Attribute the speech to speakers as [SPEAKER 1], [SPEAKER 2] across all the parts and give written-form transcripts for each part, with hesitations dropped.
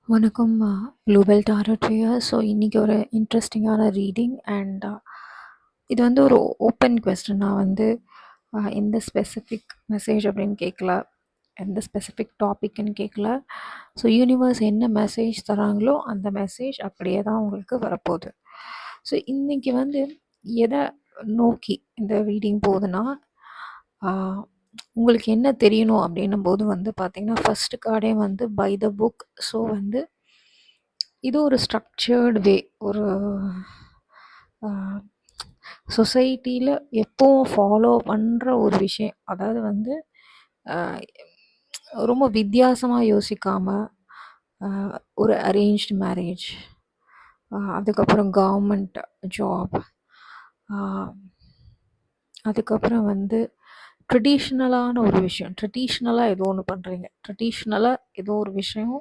[SPEAKER 1] வணக்கம் global target wear. So இன்றைக்கி ஒரு இன்ட்ரெஸ்டிங்கான ரீடிங் அண்ட் இது வந்து ஒரு ஓப்பன் கொஸ்டின். நான் வந்து எந்த ஸ்பெசிஃபிக் மெசேஜ் அப்படின்னு கேட்கல, எந்த ஸ்பெசிஃபிக் டாபிக்னு கேட்கல. ஸோ யூனிவர்ஸ் என்ன மெசேஜ் தராங்களோ அந்த மெசேஜ் அப்படியே தான் உங்களுக்கு வரப்போகுது. ஸோ இன்றைக்கி வந்து எதை நோக்கி இந்த ரீடிங் போகுதுன்னா, உங்களுக்கு என்ன தெரியணும் அப்படின்னும் போது வந்து பார்த்திங்கன்னா ஃபஸ்ட்டு கார்டே வந்து பை த புக். ஸோ வந்து இது ஒரு ஸ்ட்ரக்சர்டு வே, ஒரு சொசைட்டியில் எப்போவும் ஃபாலோ பண்ணுற ஒரு விஷயம். அதாவது வந்து ரொம்ப வித்தியாசமாக யோசிக்காமல் ஒரு அரேஞ்ச்டு மேரேஜ், அதுக்கப்புறம் கவர்மெண்ட் ஜாப், அதுக்கப்புறம் வந்து ட்ரெடிஷ்னலான ஒரு விஷயம். ட்ரெடிஷ்னலாக ஏதோ ஒன்று பண்ணுறீங்க, ட்ரெடிஷ்னலாக ஏதோ ஒரு விஷயம்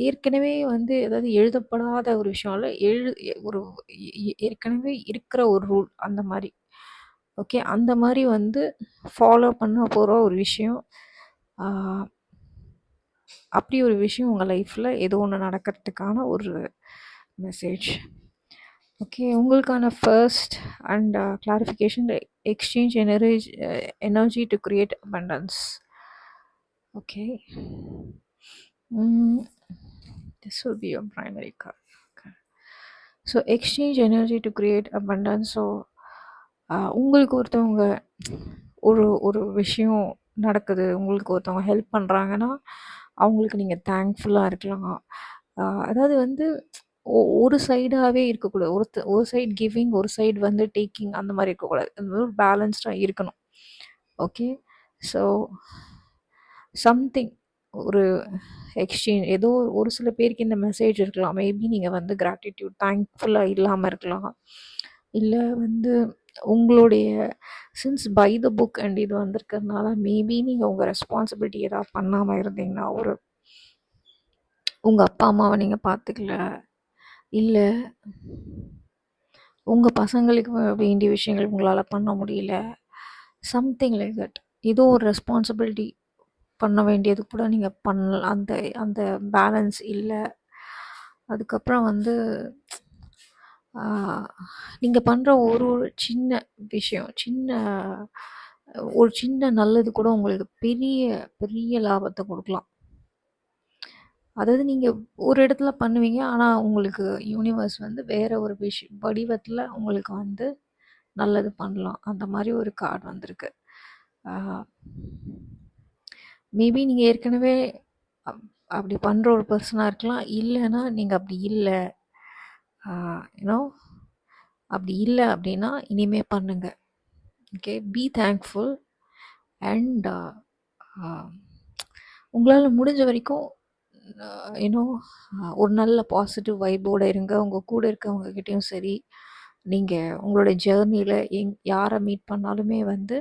[SPEAKER 1] ஏற்கனவே வந்து அதாவது எழுதப்படாத ஒரு விஷயம் இல்லை, ஒரு ஏற்கனவே இருக்கிற ஒரு ரூல் அந்த மாதிரி. ஓகே, அந்த மாதிரி வந்து ஃபாலோ பண்ண போகிற ஒரு விஷயம். அப்படி ஒரு விஷயம் உங்கள் லைஃப்பில் ஏதோ ஒன்று நடக்கிறதுக்கான ஒரு மெசேஜ். ஓகே, உங்களுக்கான first and clarification, exchange energy to create abundance. Okay, this will be your primary card. Okay, so exchange energy to create abundance. So உங்களுக்கு ஒருத்தவங்க ஒரு விஷயம் நடக்குது, உங்களுக்கு ஒருத்தவங்க ஹெல்ப் பண்ணுறாங்கன்னா அவங்களுக்கு நீங்கள் தேங்க்ஃபுல்லாக இருக்கலாம். அதாவது வந்து ஒரு சைடாகவே இருக்கக்கூடாது, ஒரு சைடு கிவிங், ஒரு சைடு வந்து டேக்கிங், அந்த மாதிரி இருக்கக்கூடாது. அந்த மாதிரி பேலன்ஸ்டாக இருக்கணும். ஓகே, ஸோ சம்திங் ஒரு எக்ஸ்சேஞ்ச், ஏதோ ஒரு சில பேருக்கு இந்த மெசேஜ் இருக்கலாம். மேபி நீங்கள் வந்து கிராட்டிடியூட், தேங்க்ஃபுல்லாக இல்லாமல் இருக்கலாம். இல்லை வந்து உங்களுடைய since by the book and இது வந்திருக்கிறதுனால மேபி நீங்கள் உங்கள் ரெஸ்பான்சிபிலிட்டி ஏதாவது பண்ணாமல் இருந்தீங்கன்னா, உங்கள் அப்பா அம்மாவை நீங்கள் பார்த்துக்கல, இல்லை உங்கள் பசங்களுக்கு வேண்டிய விஷயங்கள் உங்களால் பண்ண முடியல, சம்திங் லைக் தட். ஏதோ ஒரு ரெஸ்பான்சிபிலிட்டி பண்ண வேண்டியது கூட நீங்கள் பண்ணல, அந்த அந்த பேலன்ஸ் இல்லை. அதுக்கப்புறம் வந்து நீங்கள் பண்ணுற ஒரு சின்ன விஷயம், ஒரு சின்ன நல்லது கூட உங்களுக்கு பெரிய பெரிய லாபத்தை கொடுக்கலாம். அதாவது நீங்கள் ஒரு இடத்துல பண்ணுவீங்க, ஆனால் உங்களுக்கு யூனிவர்ஸ் வந்து வேறு ஒரு வடிவத்தில் உங்களுக்கு வந்து நல்லது பண்ணலாம். அந்த மாதிரி ஒரு கார்டு வந்திருக்கு. மேபி நீங்கள் ஏற்கனவே அப்படி பண்ணுற ஒரு பர்சனாக இருக்கலாம், இல்லைன்னா நீங்கள் அப்படி இல்லை, யூனோ அப்படி இல்லை அப்படின்னா இனிமேல் பண்ணுங்கள். ஓகே, பி தேங்க்ஃபுல் அண்ட் உங்களால் முடிஞ்ச வரைக்கும் யூனோ ஒரு நல்ல பாசிட்டிவ் வைப்போடு இருங்க. உங்கள் கூட இருக்கவங்ககிட்டையும் சரி, நீங்கள் உங்களோட ஜேர்னியில் யாரை மீட் பண்ணாலுமே வந்து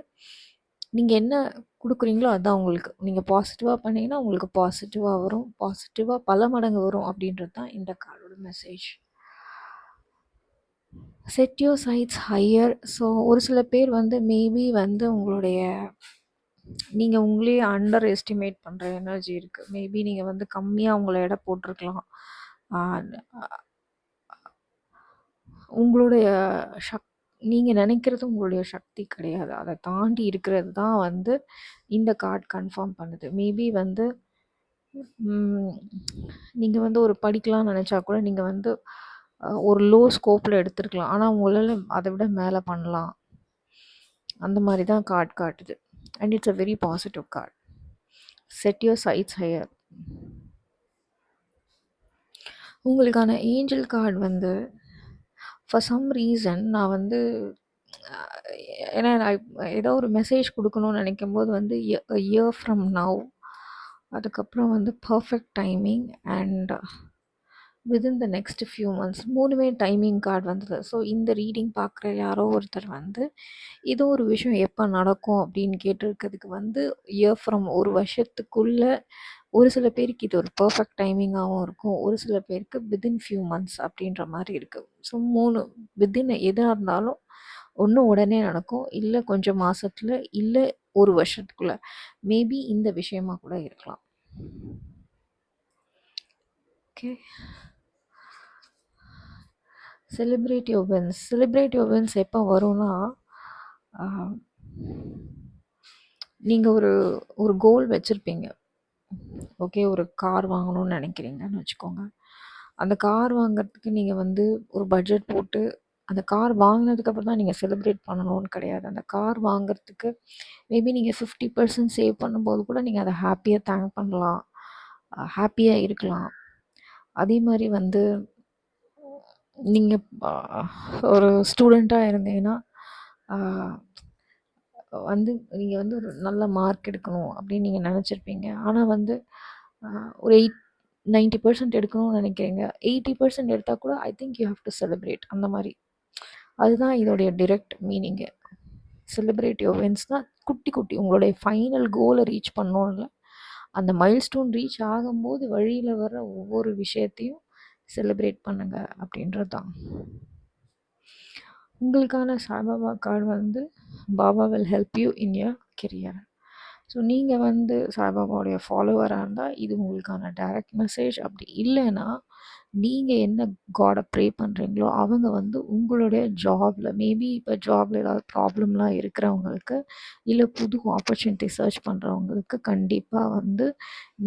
[SPEAKER 1] நீங்கள் என்ன கொடுக்குறீங்களோ அதுதான் உங்களுக்கு. நீங்கள் பாசிட்டிவாக பண்ணிங்கன்னா உங்களுக்கு பாசிட்டிவாக வரும், பாசிட்டிவாக பல மடங்கு வரும். அப்படின்றது தான் இந்த கார்டோட message. Set your sights higher. So ஒரு சில பேர் வந்து மேபி வந்து நீங்கள் உங்களையே அண்டர் எஸ்டிமேட் பண்ணுற எனர்ஜி இருக்குது. மேபி நீங்கள் வந்து கம்மியாக உங்களை எடை போட்டிருக்கலாம். உங்களுடைய நீங்கள் நினைக்கிறது உங்களுடைய சக்தி கிடையாது, அதை தாண்டி இருக்கிறது தான் வந்து இந்த கார்டு கன்ஃபார்ம் பண்ணுது. மேபி வந்து நீங்கள் வந்து ஒரு படிக்கலாம்னு நினச்சா கூட நீங்கள் வந்து ஒரு லோ ஸ்கோப்பில் எடுத்துருக்கலாம், ஆனால் உங்களால் அதை விட மேலே பண்ணலாம். அந்த மாதிரி தான் கார்டு காட்டுது. And it's a very positive card. Set your sights higher. உங்களுக்கான ஏஞ்சல் கார்டு வந்து ஃபார் சம் ரீசன் நான் வந்து ஏன்னா நான் ஏதோ ஒரு மெசேஜ் கொடுக்கணும்னு நினைக்கும் போது வந்து இயர் ஃப்ரம் நவ், அதுக்கப்புறம் வந்து perfect timing and within the next few months, மூணுமே டைமிங் கார்டு வந்தது. ஸோ இந்த ரீடிங் பார்க்குற யாரோ ஒருத்தர் வந்து ஏதோ ஒரு விஷயம் எப்போ நடக்கும் அப்படின்னு கேட்டிருக்கிறதுக்கு வந்து இயர் ஃப்ரம், ஒரு வருஷத்துக்குள்ளே. ஒரு சில பேருக்கு இது ஒரு பர்ஃபெக்ட் டைமிங்காகவும் இருக்கும், ஒரு சில பேருக்கு வித்தின் ஃபியூ மந்த்ஸ் அப்படின்ற மாதிரி இருக்குது. ஸோ வித்தின் எதாக இருந்தாலும் ஒன்று உடனே நடக்கும், இல்லை கொஞ்சம் மாதத்தில், இல்லை ஒரு வருஷத்துக்குள்ளே. மேபி இந்த விஷயமா கூட இருக்கலாம். Okay. Celebrate your wins. Celebrate your wins எப்போ வரும்னா, நீங்கள் ஒரு ஒரு கோல் வச்சுருப்பீங்க. ஓகே, ஒரு கார் வாங்கணும்னு நினைக்கிறீங்கன்னு வச்சுக்கோங்க. அந்த கார் வாங்குறதுக்கு நீங்கள் வந்து ஒரு பட்ஜெட் போட்டு அந்த கார் வாங்கினதுக்கப்புறம் தான் நீங்கள் செலிப்ரேட் பண்ணணும்னு கிடையாது. அந்த கார் வாங்குறதுக்கு மேபி நீங்கள் 50% சேவ் பண்ணும்போது கூட நீங்கள் அதை ஹாப்பியாக தேங்க் பண்ணலாம், ஹாப்பியாக இருக்கலாம். அதே மாதிரி வந்து நீங்கள் ஒரு ஸ்டூடெண்ட்டாக இருந்தீங்கன்னா வந்து நீங்கள் வந்து ஒரு நல்ல மார்க் எடுக்கணும் அப்படின்னு நீங்கள் நினச்சிருப்பீங்க. ஆனால் வந்து ஒரு 90% எடுக்கணும்னு நினைக்கிறீங்க. 80% எடுத்தால் கூட I think you have to celebrate. அந்த மாதிரி அதுதான் இதோடைய டிரெக்ட் மீனிங்கு. செலிப்ரேட் யுவர் வின்ஸ்னால் குட்டி குட்டி உங்களுடைய ஃபைனல் கோலை ரீச் பண்ணணும் இல்லை, அந்த மைல்ஸ்டோன் ரீச் ஆகும்போது வழியில் வர ஒவ்வொரு விஷயத்தையும் செலிப்ரேட் பண்ணுங்க அப்படின்றது தான். உங்களுக்கான சாய்பாபா கார்டு வந்து Baba will help you in your career. So நீங்கள் வந்து சாய்பாபாவுடைய ஃபாலோவராக இருந்தால் இது உங்களுக்கான டைரக்ட் மெசேஜ். அப்படி இல்லைன்னா நீங்கள் என்ன காடை ப்ரே பண்ணுறீங்களோ அவங்க வந்து உங்களுடைய ஜாபில் மேபி இப்போ ஜாபில் ஏதாவது ப்ராப்ளம்லாம் இருக்கிறவங்களுக்கு இல்லை புது ஆப்பர்ச்சுனிட்டி சர்ச் பண்ணுறவங்களுக்கு கண்டிப்பாக வந்து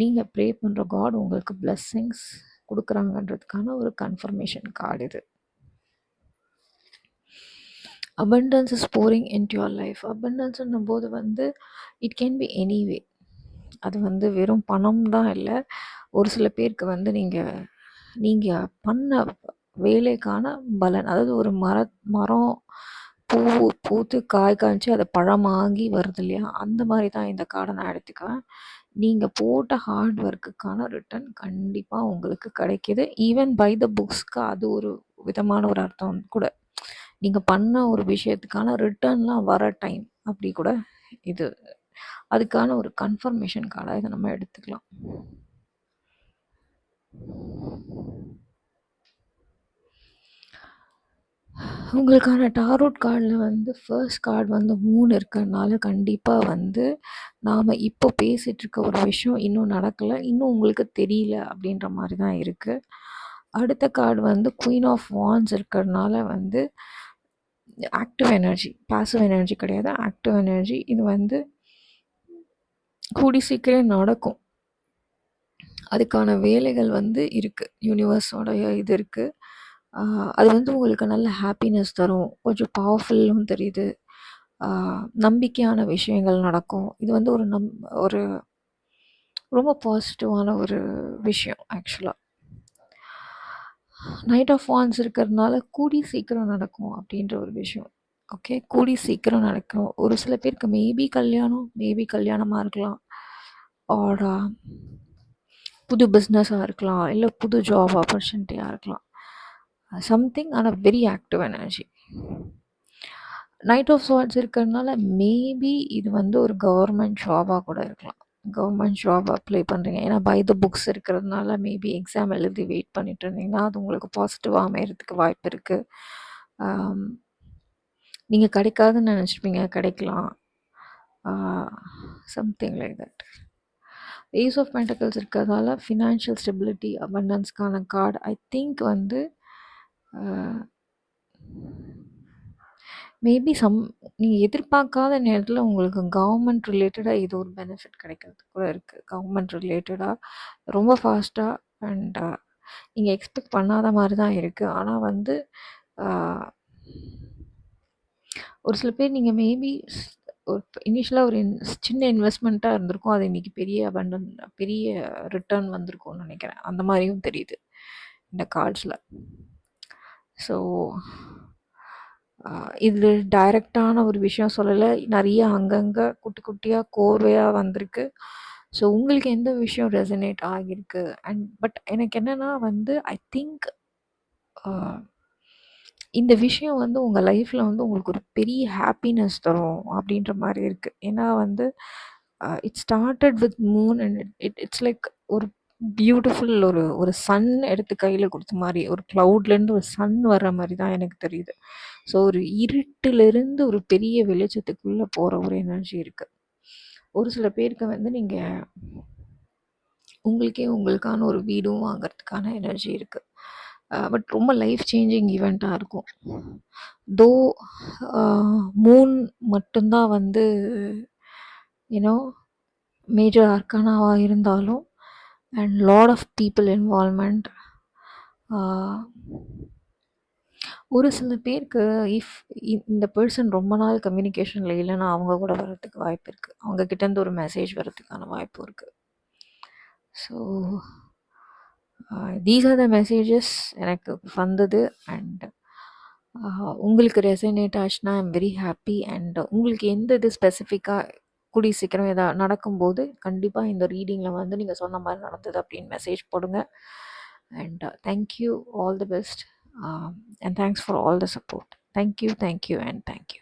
[SPEAKER 1] நீங்கள் ப்ரே பண்ணுற காட் உங்களுக்கு பிளெஸ்ஸிங்ஸ் கொடுக்குறாங்கன்றதுக்கான ஒரு கன்ஃபர்மேஷன் கார்டு இது. abundance is pouring into your life. abundanceன்னும் போது வந்து இட் கேன் பி எனிவே. அது வந்து வெறும் பணம் தான் இல்லை. ஒரு சில பேருக்கு வந்து நீங்கள் பண்ண வேலைக்கான பலன், அதாவது ஒரு மரம் பூத்து காய் காய்ச்சி அதை பழமாகி வருது இல்லையா, அந்த மாதிரி தான் இந்த கார்டை நான் எடுத்துக்குவேன். நீங்கள் போட்ட ஹார்ட் ஒர்க்குக்கான ரிட்டர்ன் கண்டிப்பாக உங்களுக்கு கிடைக்கிது. ஈவன் பை த புக்ஸ்க்கு அது ஒரு விதமான ஒரு அர்த்தம் கூட. நீங்கள் பண்ண ஒரு விஷயத்துக்கான ரிட்டர்ன்லாம் வர டைம் அப்படி கூட இது அதுக்கான ஒரு கன்ஃபர்மேஷன் கார்டாக இதை நம்ம எடுத்துக்கலாம். உங்களுக்கான டாரோட் கார்டில் வந்து ஃபர்ஸ்ட் கார்டு வந்து 3 இருக்கிறதுனால கண்டிப்பாக வந்து நாம் இப்போ பேசிகிட்ருக்க ஒரு விஷயம் இன்னும் நடக்கலை, இன்னும் உங்களுக்கு தெரியல அப்படின்ற மாதிரி தான் இருக்குது. அடுத்த கார்டு வந்து குயின் ஆஃப் வான்ஸ் இருக்கிறதுனால வந்து ஆக்டிவ் எனர்ஜி, பாசிவ் எனர்ஜி கிடையாது, ஆக்டிவ் எனர்ஜி. இது வந்து கூடி சீக்கிரம் நடக்கும், அதுக்கான வேலைகள் வந்து இருக்குது, யூனிவர்ஸோடைய இது இருக்குது. அது வந்து உங்களுக்கு நல்ல ஹாப்பினஸ் தரும், கொஞ்சம் பவர்ஃபுல்லும் தெரியுது, நம்பிக்கையான விஷயங்கள் நடக்கும். இது வந்து ஒரு ரொம்ப பாசிட்டிவான ஒரு விஷயம் ஆக்சுவலாக. நைட் ஆஃப் வான்ஸ் இருக்கிறதுனால கூடி சீக்கிரம் நடக்கும் அப்படின்ற ஒரு விஷயம். ஓகே, கூடி சீக்கிரம் நடக்கும். ஒரு சில பேருக்கு மேபி கல்யாணமாக இருக்கலாம், ஆர் புது பிஸ்னஸாக இருக்கலாம், இல்லை புது ஜாப் ஆப்பர்ச்சுனிட்டியாக இருக்கலாம், சம்திங். ஆனால் very active energy. Knight of swords இருக்கிறதுனால மேபி இது வந்து ஒரு கவர்மெண்ட் ஜாபாக கூட இருக்கலாம். கவர்மெண்ட் ஜாப் அப்ளை பண்ணுறீங்க, ஏன்னா பை த புக்ஸ் இருக்கிறதுனால மேபி எக்ஸாம் எழுதி வெயிட் பண்ணிட்டு இருந்தீங்கன்னா அது உங்களுக்கு பாசிட்டிவாக அமையறதுக்கு வாய்ப்பு இருக்குது. நீங்கள் கிடைக்காதுன்னு நினச்சிருப்பீங்க, கிடைக்கலாம், something like that. Ace of pentacles இருக்கிறதால ஃபினான்ஷியல் ஸ்டெபிலிட்டி, அபண்டன்ஸ்க்கான கார்டு. ஐ திங்க் வந்து மேபி நீங்கள் எதிர்பார்க்காத நேரத்தில் உங்களுக்கு கவர்மெண்ட் ரிலேட்டடாக இது ஒரு பெனிஃபிட் கிடைக்கிறது கூட இருக்குது. கவர்மெண்ட் ரிலேட்டடாக ரொம்ப ஃபாஸ்ட்டாக அண்ட் நீங்கள் எக்ஸ்பெக்ட் பண்ணாத மாதிரி தான் இருக்குது. ஆனால் வந்து ஒரு சில பேர் நீங்கள் மேபி ஒரு இனிஷியலாக ஒரு சின்ன இன்வெஸ்ட்மெண்ட்டாக இருந்திருக்கும், அது இன்றைக்கி பெரிய ரிட்டர்ன் வந்திருக்கும்னு நினைக்கிறேன். அந்த மாதிரியும் தெரியுது இந்த கார்ட்ஸில். ஸோ இது டைரெக்டான ஒரு விஷயம் சொல்லலை, நிறைய அங்கங்கே குட்டி குட்டியாக கோர்வையாக வந்திருக்கு. ஸோ உங்களுக்கு எந்த விஷயம் ரெசனேட் ஆகியிருக்கு பட் எனக்கு என்னென்னா வந்து ஐ திங்க் இந்த விஷயம் வந்து உங்கள் லைஃப்பில் வந்து உங்களுக்கு ஒரு பெரிய ஹாப்பினஸ் தரும் அப்படின்ற மாதிரி இருக்குது. ஏன்னா வந்து it started with Moon and it's like ஒரு பியூட்டிஃபுல் ஒரு சன் எடுத்து கையில் கொடுத்த மாதிரி, ஒரு க்ளவுட்லேருந்து ஒரு சன் வர்ற மாதிரி தான் எனக்கு தெரியுது. ஸோ ஒரு இருட்டிலிருந்து ஒரு பெரிய வெளிச்சத்துக்குள்ளே போகிற ஒரு எனர்ஜி இருக்குது. ஒரு சில பேருக்கு வந்து நீங்கள் உங்களுக்கே உங்களுக்கான ஒரு வீடும் வாங்குறதுக்கான எனர்ஜி இருக்குது. பட் ரொம்ப லைஃப் சேஞ்சிங் ஈவெண்ட்டாக இருக்கும். தோ மூன் மட்டும்தான் வந்து யூனோ மேஜர் ஆர்கானாவாக இருந்தாலும் and lot of people involvement. ஒரு சில பேருக்கு இஃப் இந்த பர்சன் ரொம்ப நாள் கம்யூனிகேஷனில் இல்லைன்னா அவங்க கூட வர்றதுக்கு வாய்ப்பு இருக்குது. அவங்க கிட்டேருந்து ஒரு மெசேஜ் வர்றதுக்கான வாய்ப்பு இருக்குது. So these are the messages எனக்கு வந்தது. அண்ட் உங்களுக்கு ரெசனேட் ஆச்சுன்னா ஐம் வெரி ஹாப்பி. அண்ட் உங்களுக்கு எந்த இது ஸ்பெசிஃபிக்காக கூடிய சீக்கிரம் எதாவது நடக்கும்போது கண்டிப்பாக இந்த ரீடிங்கில் வந்து நீங்கள் சொன்ன மாதிரி நடந்தது அப்படின்னு மெசேஜ் போடுங்க. And thank you, all the best, and thanks for all the support. Thank you, thank you, and thank you.